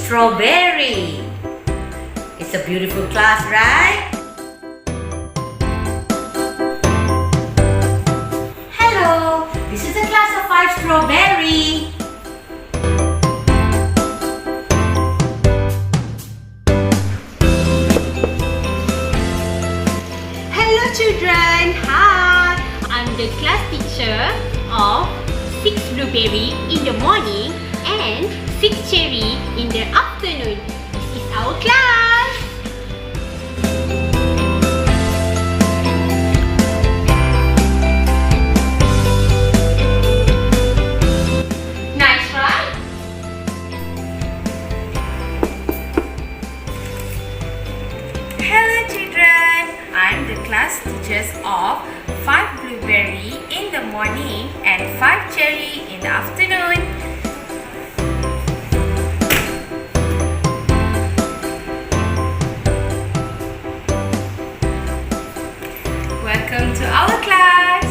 strawberry. It's a beautiful class, right? Hello, this is a class of 5 strawberry. Hello children, hi! I'm the class teacher of 6 blueberry in the morning and 6 cherry in the afternoon. This is our class. Nice, right? Hello children, I'm the class teachers of 5 blueberry in the morning and 5 cherry in the afternoon. Welcome to our class.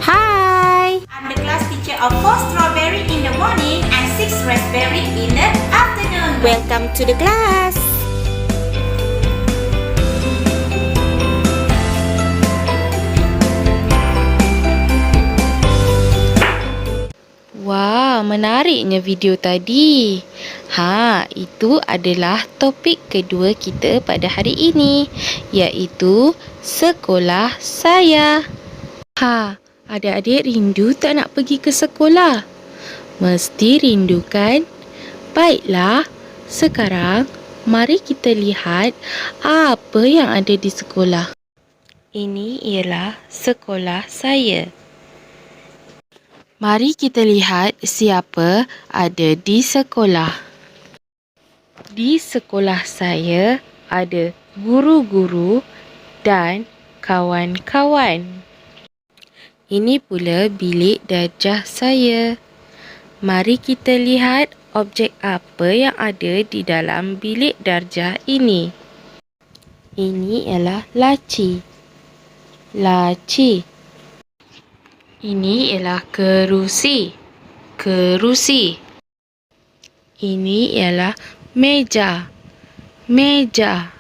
Hi! I'm the class teacher of 4 strawberry in the morning and 6 raspberry in the afternoon. Welcome to the class. Wah, menariknya video tadi. Itu adalah topik kedua kita pada hari ini, iaitu sekolah saya. Adik-adik rindu tak nak pergi ke sekolah? Mesti rindu kan? Baiklah, sekarang mari kita lihat apa yang ada di sekolah. Ini ialah sekolah saya. Mari kita lihat siapa ada di sekolah. Di sekolah saya ada guru-guru dan kawan-kawan. Ini pula bilik darjah saya. Mari kita lihat objek apa yang ada di dalam bilik darjah ini. Ini ialah laci. Laci. Ini ialah kerusi. Kerusi. Ini ialah meja. Meja.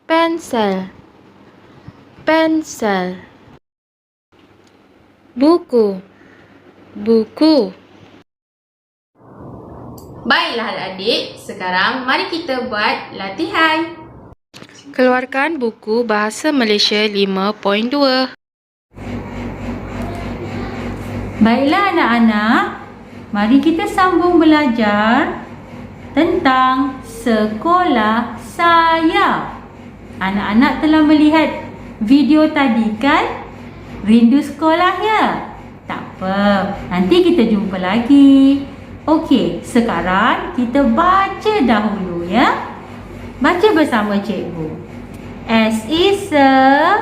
Pensel. Pensel. Buku. Buku. Baiklah adik-adik, sekarang mari kita buat latihan. Keluarkan buku Bahasa Malaysia 5.2. Baiklah anak-anak, mari kita sambung belajar tentang sekolah saya. Anak-anak telah melihat video tadi kan? Rindu sekolah ya? Tak apa, nanti kita jumpa lagi. Okey, sekarang kita baca dahulu ya. Baca bersama cikgu. S is a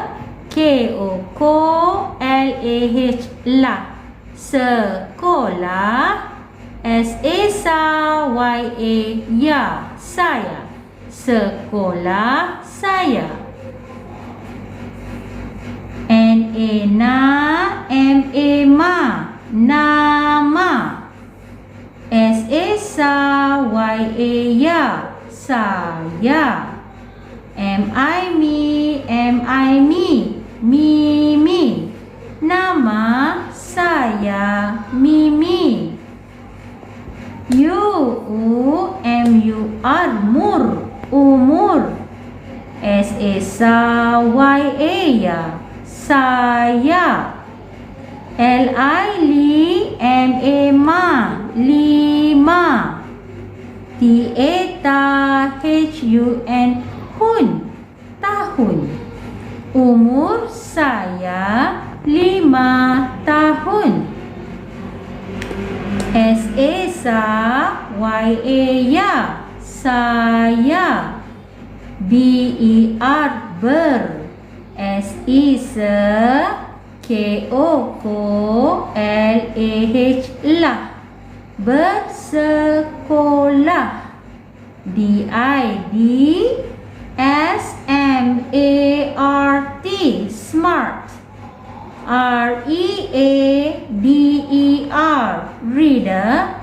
K-O-K L-A-H lah. Sekolah. S-A-S-A Y-A ya. Saya. Sekolah saya. N-A-Na M-A-Ma nama. S-A-S-A Y-A ya. Saya. M-I-Me M-I-Me Mimi nama saya Mimi. U-M-U-R Mur umur. S-A-S-A-Y-A ya. Saya. L-I-M-A-Ma lima. T-A-H-U-N hun tahun. Umur saya 5 tahun. S-A-S-A-Y-A ya. Saya. B-E-R ber. S-I-S-E K-O-K-L-A-H lah. Bersekolah. D-I-D-S-M-A-R-T smart. R-E-A-D-E-R reader.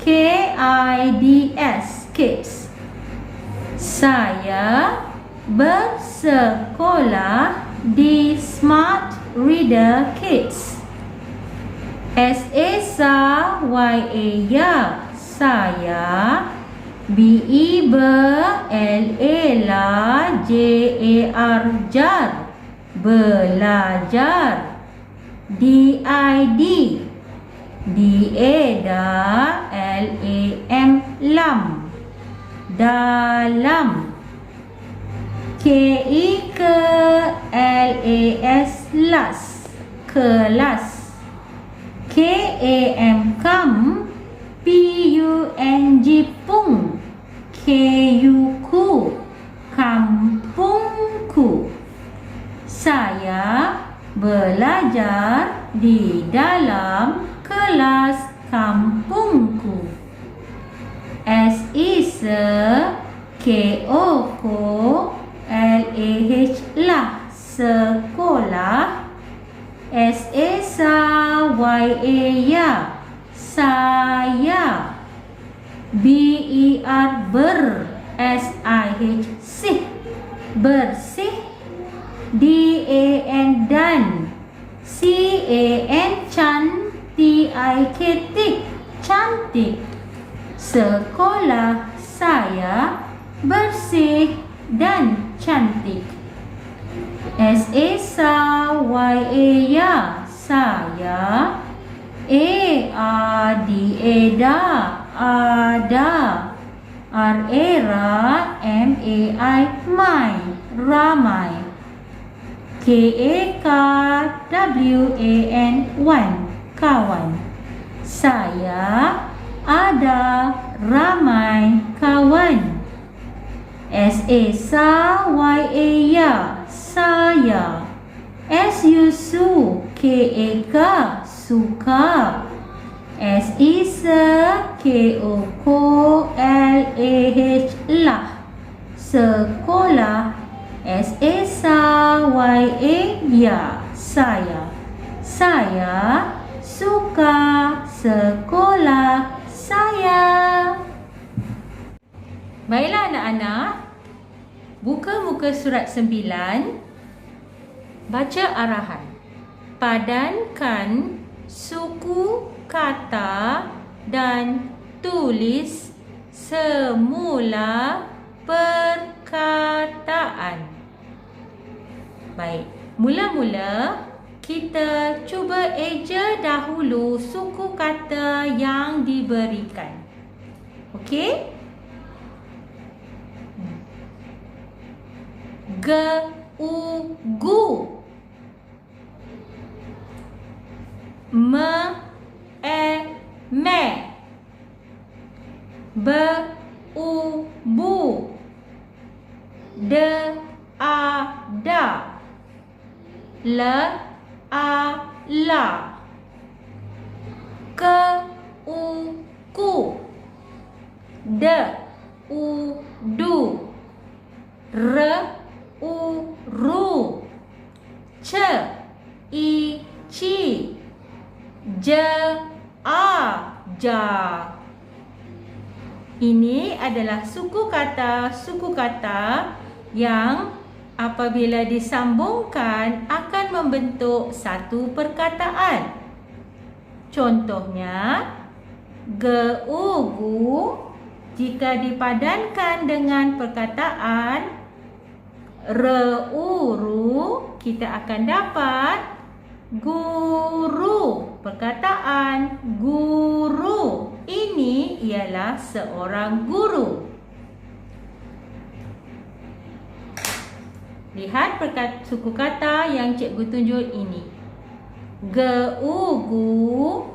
Kids, kids. Saya bersekolah di Smart Reader Kids. S-A-Y-A ya, saya. B-E L-A J-A-R jar, belajar. D-I-D D-A L-A-M lam, dalam. K-E-L-A-S las, kelas. K-A-M kam, P-U-N-G pung, K-U ku, kampungku. Saya belajar di dalam kelas kampungku. S-I-S K-O-K L-A-H lah, sekolah. S-A-Y-A ya, saya. B-E-R ber, S-I-H sih, bersih. D-A-N dan, C-A-N can, T-I-K tik, cantik. Sekolah saya bersih dan cantik. S-A-Y-A ya, saya. A-R-D-A da, ada. R-A-Ra, M-A-I my, ramai. K-A-K-W-A-N wan, kawan. Saya ada ramai kawan. S-A-Y-A ya, saya. S-U-S-U K-A-K suka. S-I-S K-O-K-L-A-H lah, sekolah. S-A-Y-A ya, saya. Saya suka sekolah saya. Baiklah anak-anak, buka muka surat 9. Baca arahan. Padankan suku kata dan tulis semula perkataan. Baik, mula-mula kita cuba eja dahulu suku kata yang diberikan. Okey? Ge-u-gu, me-e-me, be-u-bu, de-a-da, le-a-la, ke-u-ku, de-u-du, re-u-ru, ce-i-ci, ja-a-ja. Ini adalah suku kata yang apabila disambungkan akan membentuk satu perkataan. Contohnya, ge-u-gu jika dipadankan dengan perkataan re-u-ru, kita akan dapat guru. Perkataan guru ini ialah seorang guru. Lihat suku kata yang cikgu tunjuk ini. Ge-u-gu,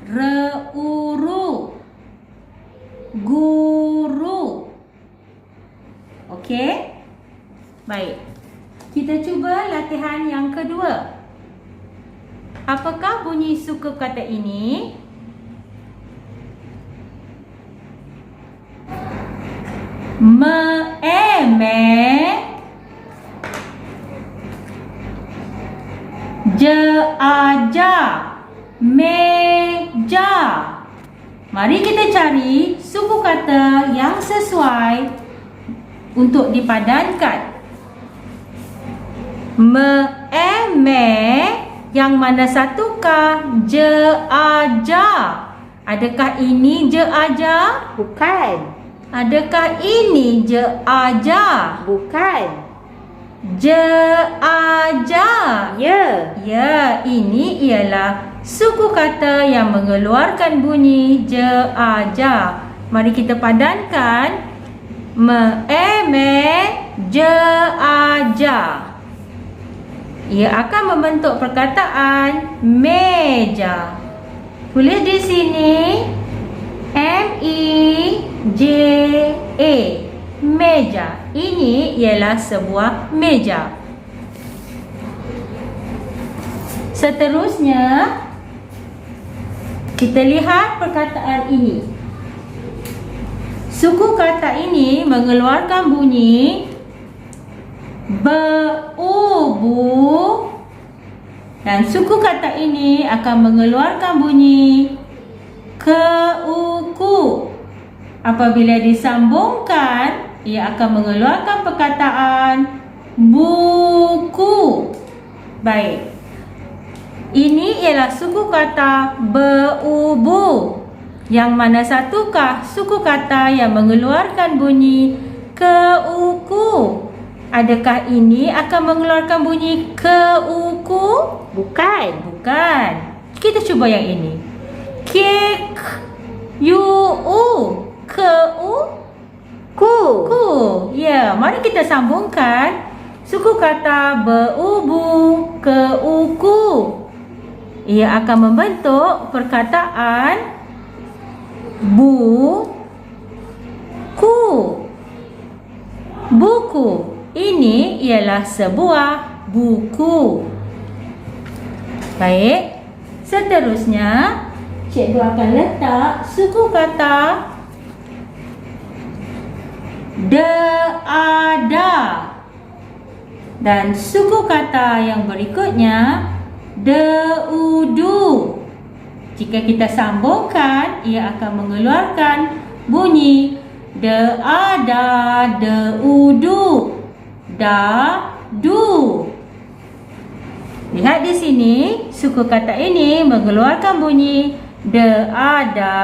re-u-ru, guru. Okey? Baik. Kita cuba latihan yang kedua. Apakah bunyi suku kata ini? Me-e-me, je-a-ja, meja. Mari kita cari suku kata yang sesuai untuk dipadankan. Yang mana satukah? Je-aja. Adakah ini je-aja? Bukan. Adakah ini je-aja? Bukan. Je-aja. Ya. Ya, ini ialah suku kata yang mengeluarkan bunyi je-aja. Mari kita padankan. Je-aja. Ia akan membentuk perkataan meja. Tulis di sini M-E-J-A. Meja. Ini ialah sebuah meja. Seterusnya, kita lihat perkataan ini. Suku kata ini mengeluarkan bunyi be-u-bu, dan suku kata ini akan mengeluarkan bunyi ke-u-ku. Apabila disambungkan, ia akan mengeluarkan perkataan buku. Baik. Ini ialah suku kata be-u-bu. Yang mana satukah suku kata yang mengeluarkan bunyi ke-u-ku? Adakah ini akan mengeluarkan bunyi ke-u-ku? Bukan. Bukan. Kita cuba yang ini. Kek yu-u. Ke-u. Ku. Ku. Ya, mari kita sambungkan suku kata be-u-bu, ke-u-ku. Ia akan membentuk perkataan bu-ku. Buku. Ini ialah sebuah buku. Baik. Seterusnya, cikgu akan letak suku kata de-ada. Dan suku kata yang berikutnya de-udu. Jika kita sambungkan, ia akan mengeluarkan bunyi de-ada, de-udu, da-du. Lihat di sini, suku kata ini mengeluarkan bunyi de-ada.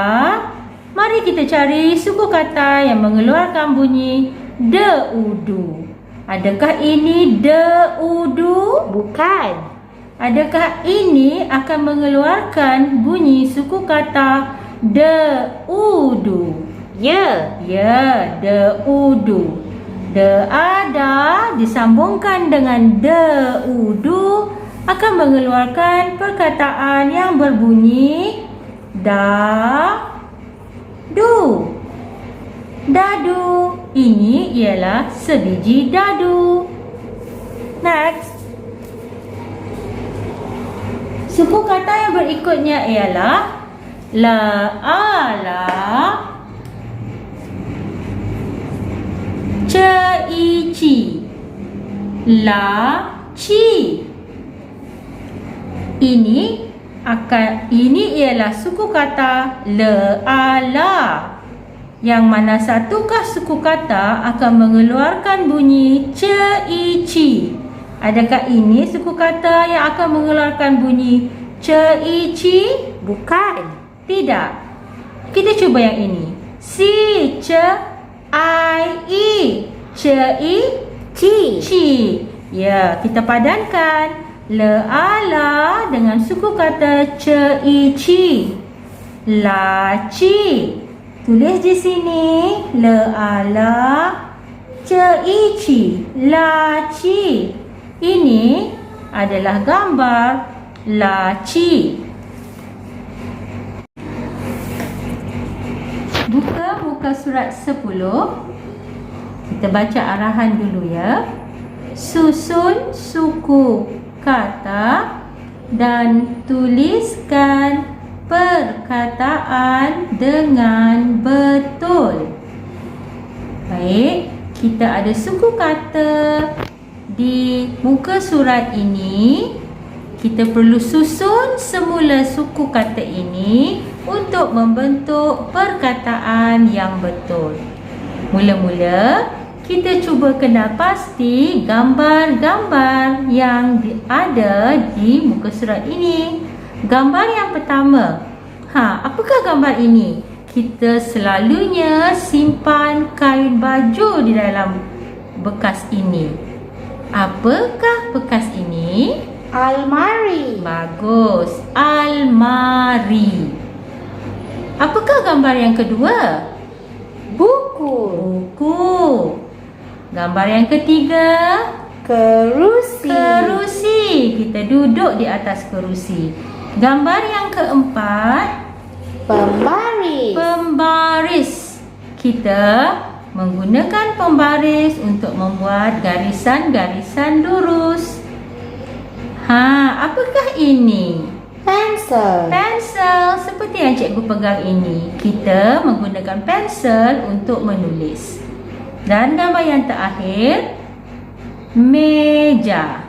Mari kita cari suku kata yang mengeluarkan bunyi de-udu. Adakah ini de-udu? Bukan. Adakah ini akan mengeluarkan bunyi suku kata de-udu? Ya. Ya, de-udu. De-ada disambungkan dengan de-udu akan mengeluarkan perkataan yang berbunyi da-du. Dadu. Ini ialah sebiji dadu. Next. Suku kata yang berikutnya ialah la-ala, ce-i-ci, la-ci. Ini ialah suku kata le-ala. Yang mana satukah suku kata akan mengeluarkan bunyi ce-i-ci? Adakah ini suku kata yang akan mengeluarkan bunyi ce-i-ci? Bukan. Tidak. Kita cuba yang ini. Si, ce, i, ce-i-ci. Ya, kita padankan le-ala dengan suku kata ce-i-ci. La-ci. Tulis di sini le-ala, ce-i-ci, la-ci. Ini adalah gambar laci. Buka muka surat 10. Kita baca arahan dulu ya. Susun suku kata dan tuliskan perkataan dengan betul. Baik, kita ada suku kata di muka surat ini. Kita perlu susun semula suku kata ini untuk membentuk perkataan yang betul. Mula-mula, kita cuba kenal pasti gambar-gambar yang ada di muka surat ini. Gambar yang pertama. Apakah gambar ini? Kita selalunya simpan kain baju di dalam bekas ini. Apakah bekas ini? Almari. Bagus, almari. Apakah gambar yang kedua? Buku. Buku. Gambar yang ketiga? Kerusi. Kerusi. Kita duduk di atas kerusi. Gambar yang keempat? Pembaris. Pembaris. Kita menggunakan pembaris untuk membuat garisan-garisan lurus. Apakah ini? Pensel. Pensel. Seperti yang cikgu pegang ini. Kita menggunakan pensel untuk menulis. Dan gambar yang terakhir, meja.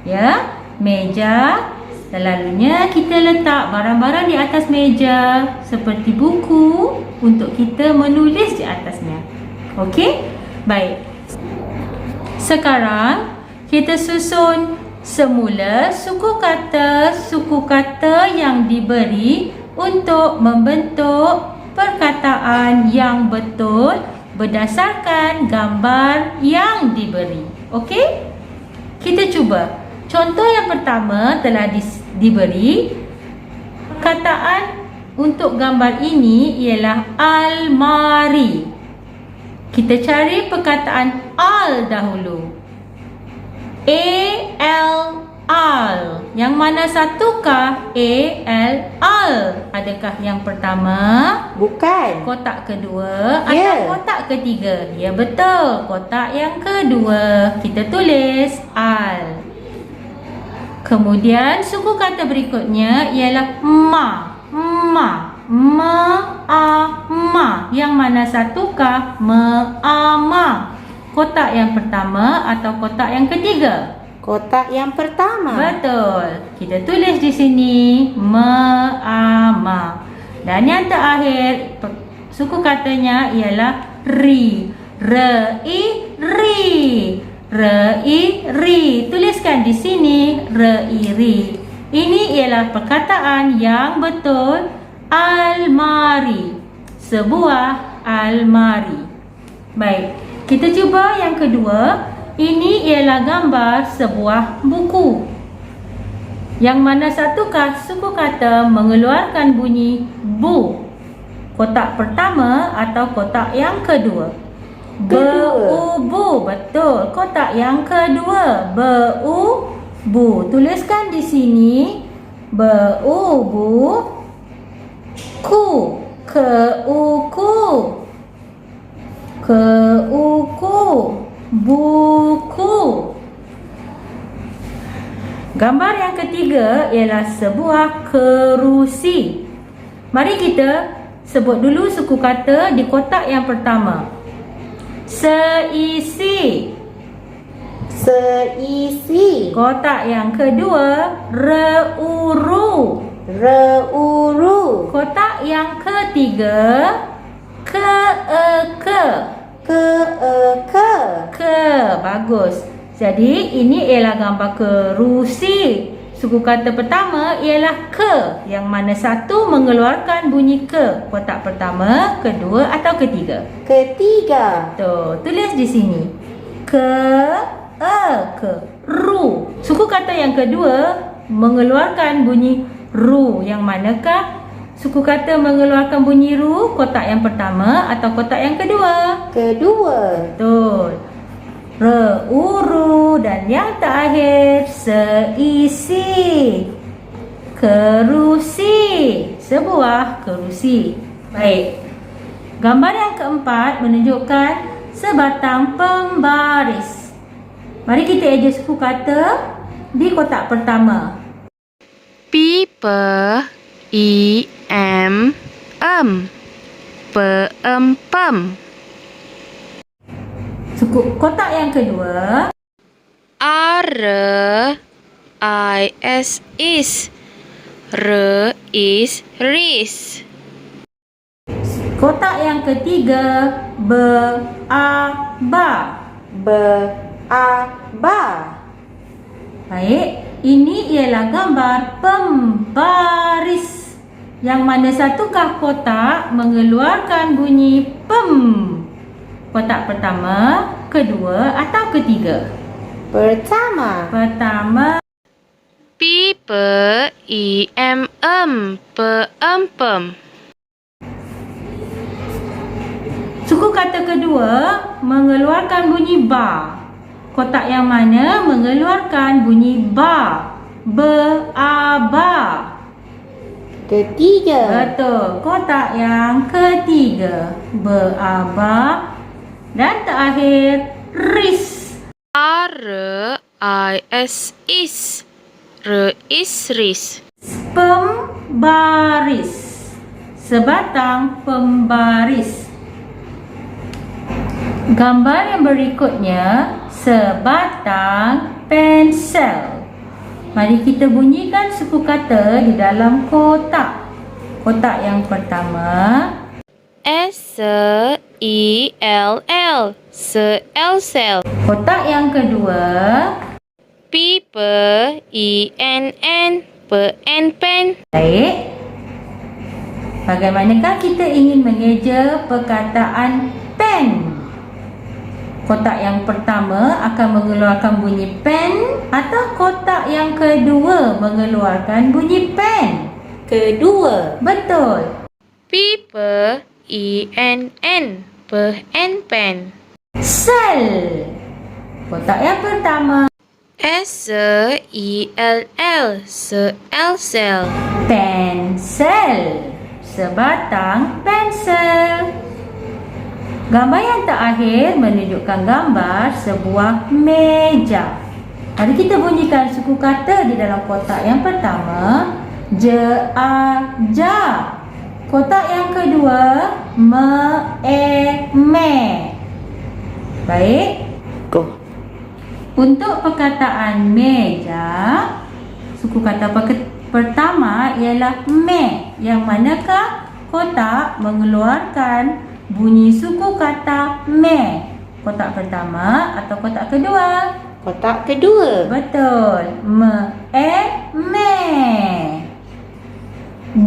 Ya, meja. Selalunya kita letak barang-barang di atas meja seperti buku untuk kita menulis di atasnya. Okey? Baik. Sekarang kita susun semula suku kata yang diberi untuk membentuk perkataan yang betul berdasarkan gambar yang diberi. Okey? Kita cuba. Contoh yang pertama telah diberi. Perkataan untuk gambar ini ialah almari. Kita cari perkataan al dahulu. Al. Yang mana satukah al? Adakah yang pertama? Bukan. Kotak kedua Ya. atau kotak ketiga? Ya, betul. Kotak yang kedua. Kita tulis al. Kemudian suku kata berikutnya ialah ma. Yang mana satukah? Ma. Kotak yang pertama atau kotak yang ketiga? Kotak yang pertama. Betul. Kita tulis di sini ma. Dan yang terakhir suku katanya ialah ri. Ri. Tuliskan di sini ri. Ini ialah perkataan yang betul. Almari. Sebuah almari. Baik. Kita cuba yang kedua. Ini ialah gambar sebuah buku. Yang mana satukah suku kata mengeluarkan bunyi bu? Kotak pertama atau kotak yang kedua? Bu. Betul. Kotak yang kedua. Bu. Tuliskan di sini. Bu. Ku. Keuku. Buku. Gambar yang ketiga ialah sebuah kerusi. Mari kita sebut dulu suku kata di kotak yang pertama. Seisi. Kotak yang kedua, reuru. Kotak yang ketiga, bagus. Jadi ini ialah gambar kerusi. Suku kata pertama ialah ke, yang mana satu mengeluarkan bunyi ke. Kotak pertama, kedua atau ketiga? Ketiga. Tulis di sini. Ru. Suku kata yang kedua mengeluarkan bunyi ru. Yang manakah suku kata mengeluarkan bunyi ru? Kotak yang pertama atau kotak yang kedua? Kedua. Betul. Reuru. Dan yang terakhir, seisi. Kerusi. Sebuah kerusi. Baik. Gambar yang keempat menunjukkan sebatang pembaris. Mari kita eja suku kata di kotak pertama. Pipa, peempem. Suku kotak yang kedua. Is, R is ris. Kotak yang ketiga, ba. Baik, ini ialah gambar pembaris. Yang mana satukah kotak mengeluarkan bunyi pem? Kotak pertama, kedua atau ketiga? Pertama. Pertama. P, P, I, M, pem. Suku kata kedua mengeluarkan bunyi ba. Kotak yang mana mengeluarkan bunyi ba? Ba. Ketiga. Betul. Kotak yang ketiga. Ba. Dan terakhir, ris. R, I, S, is. R is ris. Pembaris. Sebatang pembaris. Gambar yang berikutnya, sebatang pensel. Mari kita bunyikan suku kata di dalam kotak. Kotak yang pertama, S, I, L, sel. kotak yang kedua, P, I, N, pen. baik. Bagaimanakah kita ingin mengeja perkataan pen? Kotak yang pertama akan mengeluarkan bunyi pen atau kotak yang kedua mengeluarkan bunyi pen? Kedua. Betul. P, I, N, pen. Sel. Kotak yang pertama, S, I, L, sel. pensel. Sebatang pensel. Gambar yang terakhir menunjukkan gambar sebuah meja. Mari kita bunyikan suku kata di dalam kotak yang pertama, ja. Kotak yang kedua, me. Baik. Go. Untuk perkataan meja, suku kata pertama ialah me. Yang manakah kotak mengeluarkan bunyi suku kata me? Kotak pertama atau kotak kedua? Kotak kedua. Betul. Me.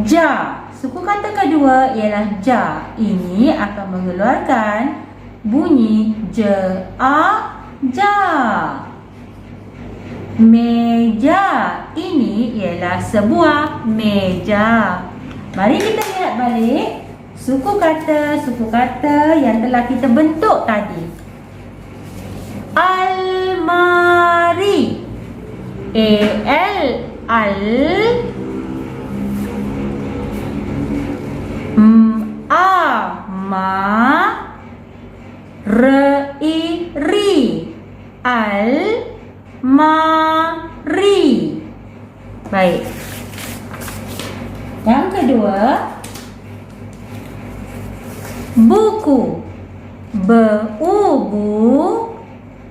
Ja. Suku kata kedua ialah ja. Ini akan mengeluarkan bunyi ja. Meja. Ini ialah sebuah meja. Mari kita lihat balik suku kata yang telah kita bentuk tadi. Almari. Al. Ri. Almari. Baik. Yang kedua, buku.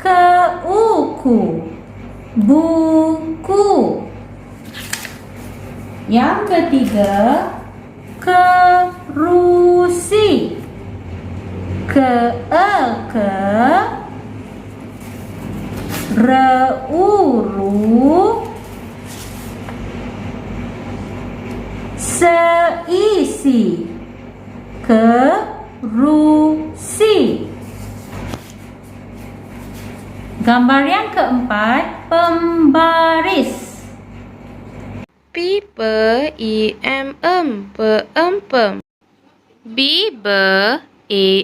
Keuku. Buku. Yang ketiga, kerusi. Reuru. Seisi. Kerusi. Gambar yang keempat, pembaris. P, I, M, pem. B,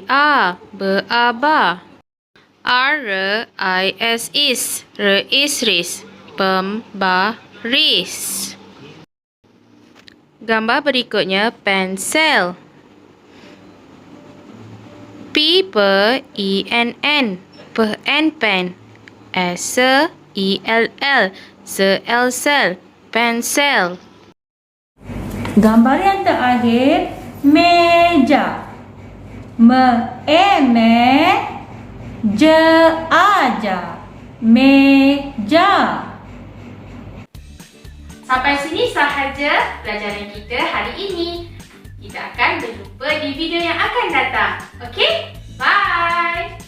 A, ba. R, I, S, is. R is ris. Pembaris. Gambar berikutnya pensel. P, I, N, pen. S, I, L, sel. Pensel. Gambar yang terakhir, meja. Meja. Sampai Sampai sini sahaja pelajaran kita hari ini. Kita akan berjumpa di video yang akan datang. Okey? Bye!